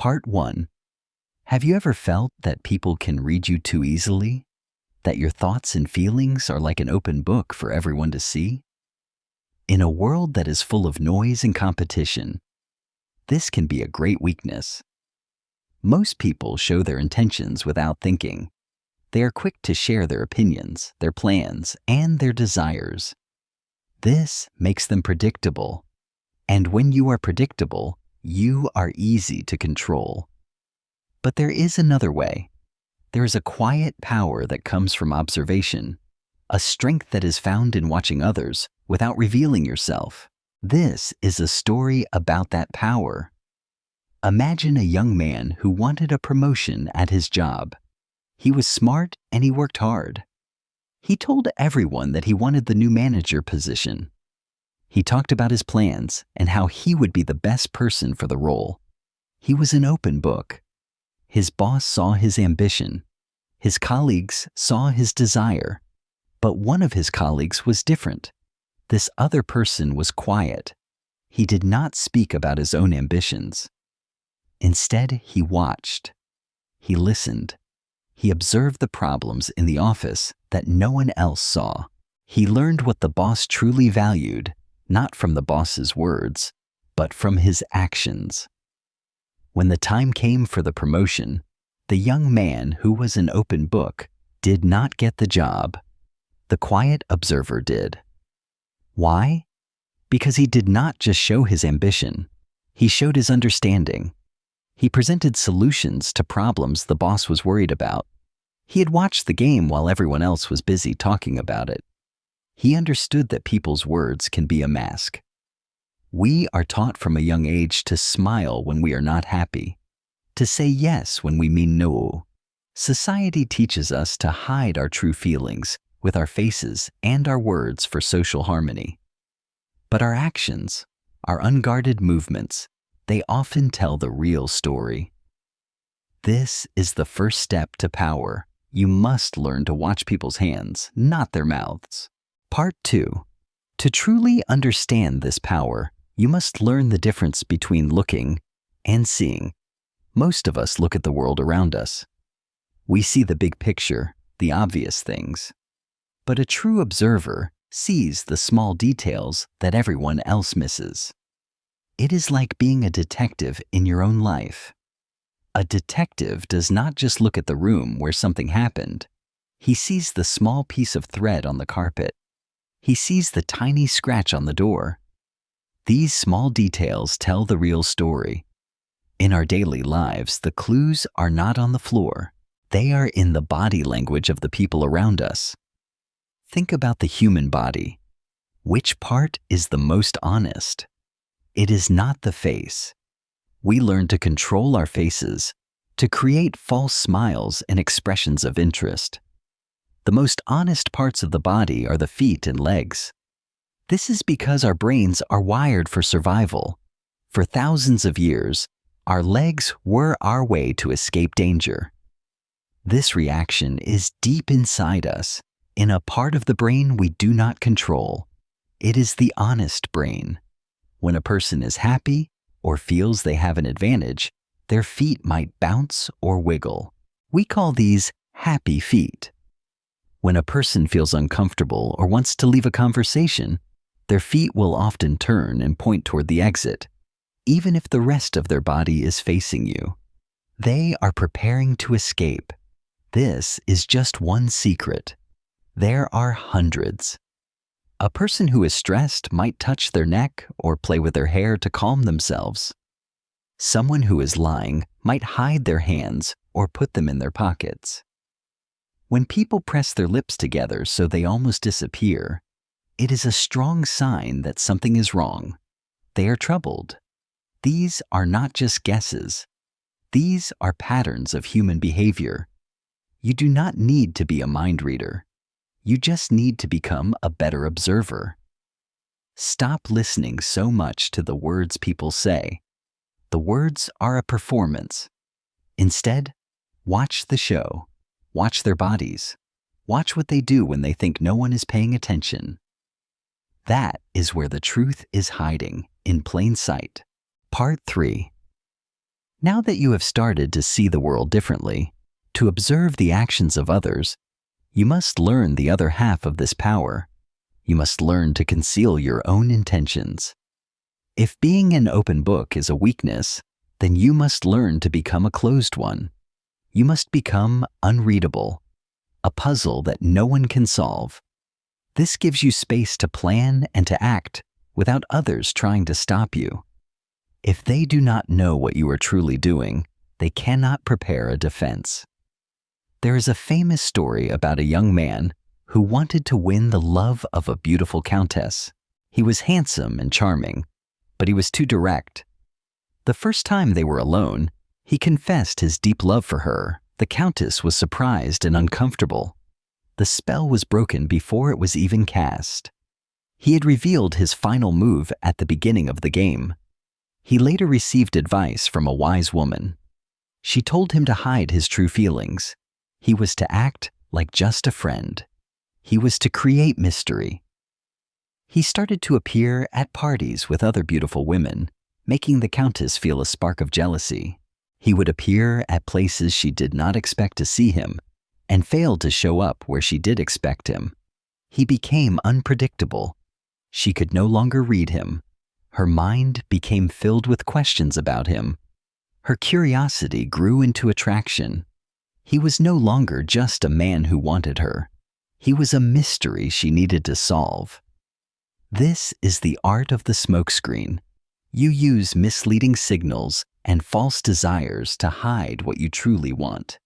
Part 1. Have you ever felt that people can read you too easily? That your thoughts and feelings are like an open book for everyone to see? In a world that is full of noise and competition, this can be a great weakness. Most people show their intentions without thinking. They are quick to share their opinions, their plans, and their desires. This makes them predictable. And when you are predictable, you are easy to control. But there is another way. There is a quiet power that comes from observation, a strength that is found in watching others without revealing yourself. This is a story about that power. Imagine a young man who wanted a promotion at his job. He was smart and he worked hard. He told everyone that he wanted the new manager position. He talked about his plans and how he would be the best person for the role. He was an open book. His boss saw his ambition. His colleagues saw his desire. But one of his colleagues was different. This other person was quiet. He did not speak about his own ambitions. Instead, he watched. He listened. He observed the problems in the office that no one else saw. He learned what the boss truly valued, not from the boss's words, but from his actions. When the time came for the promotion, the young man who was an open book did not get the job. The quiet observer did. Why? Because he did not just show his ambition. He showed his understanding. He presented solutions to problems the boss was worried about. He had watched the game while everyone else was busy talking about it. He understood that people's words can be a mask. We are taught from a young age to smile when we are not happy, to say yes when we mean no. Society teaches us to hide our true feelings with our faces and our words for social harmony. But our actions, our unguarded movements, they often tell the real story. This is the first step to power. You must learn to watch people's hands, not their mouths. Part 2. To truly understand this power, you must learn the difference between looking and seeing. Most of us look at the world around us. We see the big picture, the obvious things. But a true observer sees the small details that everyone else misses. It is like being a detective in your own life. A detective does not just look at the room where something happened. He sees the small piece of thread on the carpet. He sees the tiny scratch on the door. These small details tell the real story. In our daily lives, the clues are not on the floor. They are in the body language of the people around us. Think about the human body. Which part is the most honest? It is not the face. We learn to control our faces, to create false smiles and expressions of interest. The most honest parts of the body are the feet and legs. This is because our brains are wired for survival. For thousands of years, our legs were our way to escape danger. This reaction is deep inside us, in a part of the brain we do not control. It is the honest brain. When a person is happy or feels they have an advantage, their feet might bounce or wiggle. We call these happy feet. When a person feels uncomfortable or wants to leave a conversation, their feet will often turn and point toward the exit, even if the rest of their body is facing you. They are preparing to escape. This is just one secret. There are hundreds. A person who is stressed might touch their neck or play with their hair to calm themselves. Someone who is lying might hide their hands or put them in their pockets. When people press their lips together so they almost disappear, it is a strong sign that something is wrong. They are troubled. These are not just guesses. These are patterns of human behavior. You do not need to be a mind reader. You just need to become a better observer. Stop listening so much to the words people say. The words are a performance. Instead, watch the show. Watch their bodies. Watch what they do when they think no one is paying attention. That is where the truth is hiding, in plain sight. Part 3. Now that you have started to see the world differently, to observe the actions of others, you must learn the other half of this power. You must learn to conceal your own intentions. If being an open book is a weakness, then you must learn to become a closed one. You must become unreadable, a puzzle that no one can solve. This gives you space to plan and to act without others trying to stop you. If they do not know what you are truly doing, they cannot prepare a defense. There is a famous story about a young man who wanted to win the love of a beautiful countess. He was handsome and charming, but he was too direct. The first time they were alone, he confessed his deep love for her. The countess was surprised and uncomfortable. The spell was broken before it was even cast. He had revealed his final move at the beginning of the game. He later received advice from a wise woman. She told him to hide his true feelings. He was to act like just a friend. He was to create mystery. He started to appear at parties with other beautiful women, making the countess feel a spark of jealousy. He would appear at places she did not expect to see him and failed to show up where she did expect him. He became unpredictable. She could no longer read him. Her mind became filled with questions about him. Her curiosity grew into attraction. He was no longer just a man who wanted her. He was a mystery she needed to solve. This is the art of the smokescreen. You use misleading signals and false desires to hide what you truly want.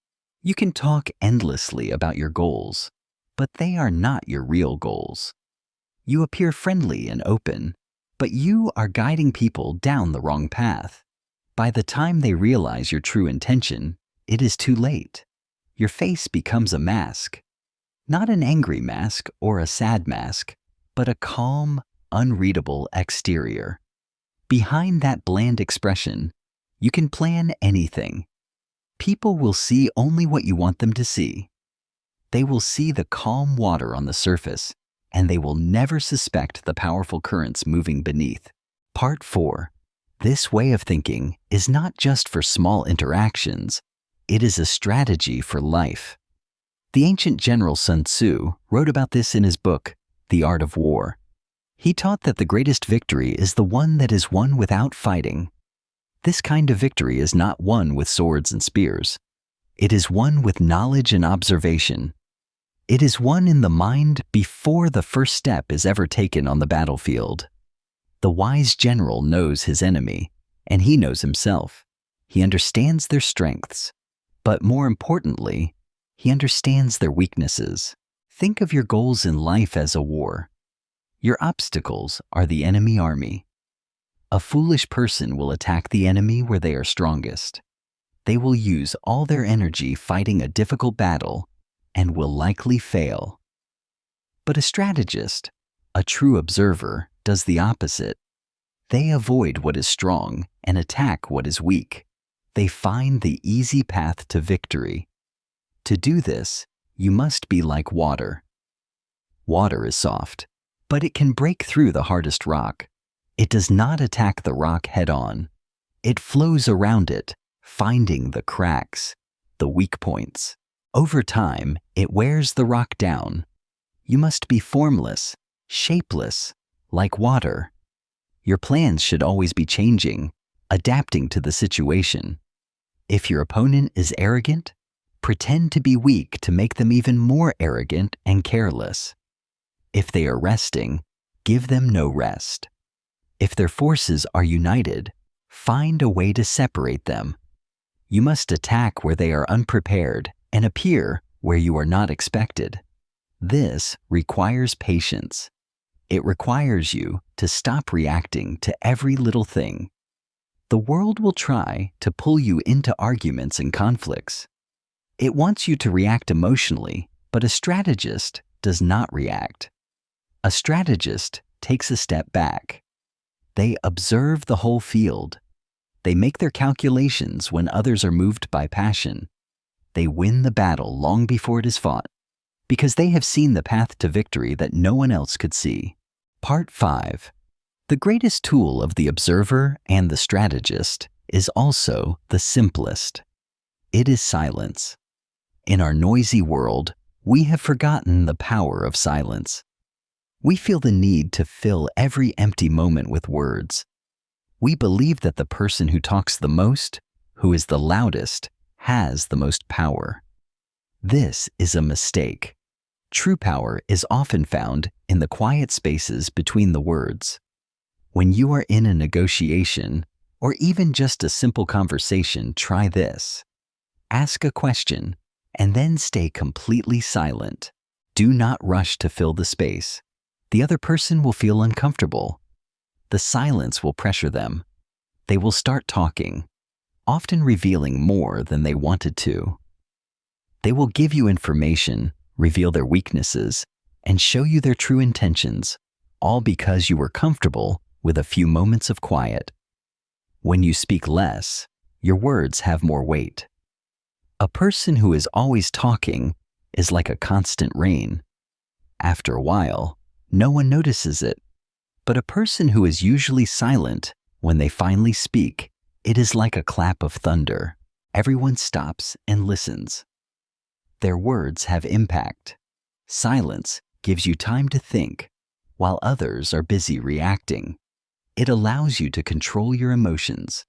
You can talk endlessly about your goals, but they are not your real goals. You appear friendly and open, but you are guiding people down the wrong path. By the time they realize your true intention, it is too late. Your face becomes a mask. Not an angry mask or a sad mask, but a calm, unreadable exterior. Behind that bland expression, you can plan anything. People will see only what you want them to see. They will see the calm water on the surface, and they will never suspect the powerful currents moving beneath. Part 4. This way of thinking is not just for small interactions, it is a strategy for life. The ancient general Sun Tzu wrote about this in his book, The Art of War. He taught that the greatest victory is the one that is won without fighting. This kind of victory is not won with swords and spears. It is won with knowledge and observation. It is won in the mind before the first step is ever taken on the battlefield. The wise general knows his enemy, and he knows himself. He understands their strengths, but more importantly, he understands their weaknesses. Think of your goals in life as a war. Your obstacles are the enemy army. A foolish person will attack the enemy where they are strongest. They will use all their energy fighting a difficult battle and will likely fail. But a strategist, a true observer, does the opposite. They avoid what is strong and attack what is weak. They find the easy path to victory. To do this, you must be like water. Water is soft, but it can break through the hardest rock. It does not attack the rock head-on. It flows around it, finding the cracks, the weak points. Over time, it wears the rock down. You must be formless, shapeless, like water. Your plans should always be changing, adapting to the situation. If your opponent is arrogant, pretend to be weak to make them even more arrogant and careless. If they are resting, give them no rest. If their forces are united, find a way to separate them. You must attack where they are unprepared and appear where you are not expected. This requires patience. It requires you to stop reacting to every little thing. The world will try to pull you into arguments and conflicts. It wants you to react emotionally, but a strategist does not react. A strategist takes a step back. They observe the whole field. They make their calculations when others are moved by passion. They win the battle long before it is fought, because they have seen the path to victory that no one else could see. Part 5. The greatest tool of the observer and the strategist is also the simplest. It is silence. In our noisy world, we have forgotten the power of silence. We feel the need to fill every empty moment with words. We believe that the person who talks the most, who is the loudest, has the most power. This is a mistake. True power is often found in the quiet spaces between the words. When you are in a negotiation, or even just a simple conversation, try this. Ask a question, and then stay completely silent. Do not rush to fill the space. The other person will feel uncomfortable. The silence will pressure them. They will start talking, often revealing more than they wanted to. They will give you information, reveal their weaknesses, and show you their true intentions, all because you were comfortable with a few moments of quiet. When you speak less, your words have more weight. A person who is always talking is like a constant rain. After a while, no one notices it. But a person who is usually silent, when they finally speak, it is like a clap of thunder. Everyone stops and listens. Their words have impact. Silence gives you time to think, while others are busy reacting. It allows you to control your emotions.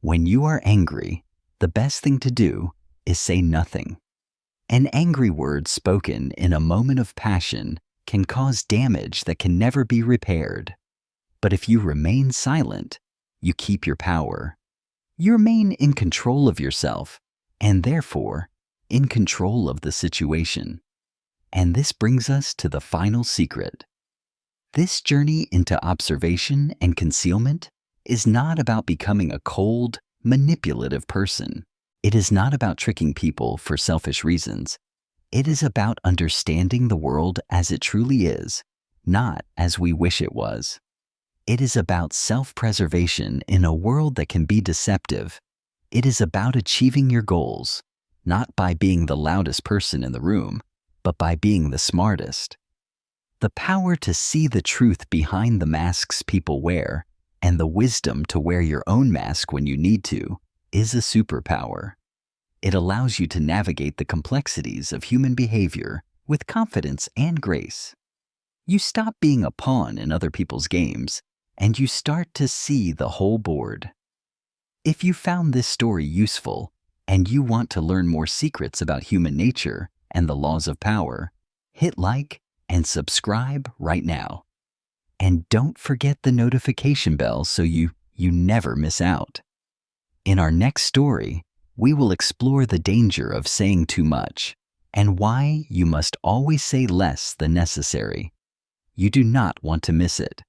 When you are angry, the best thing to do is say nothing. An angry word spoken in a moment of passion can cause damage that can never be repaired. But if you remain silent, you keep your power. You remain in control of yourself, and therefore, in control of the situation. And this brings us to the final secret. This journey into observation and concealment is not about becoming a cold, manipulative person. It is not about tricking people for selfish reasons. It is about understanding the world as it truly is, not as we wish it was. It is about self-preservation in a world that can be deceptive. It is about achieving your goals, not by being the loudest person in the room, but by being the smartest. The power to see the truth behind the masks people wear, and the wisdom to wear your own mask when you need to, is a superpower. It allows you to navigate the complexities of human behavior with confidence and grace. You stop being a pawn in other people's games, and you start to see the whole board. If you found this story useful, and you want to learn more secrets about human nature and the laws of power, hit like and subscribe right now. And don't forget the notification bell so you never miss out. In our next story, we will explore the danger of saying too much and why you must always say less than necessary. You do not want to miss it.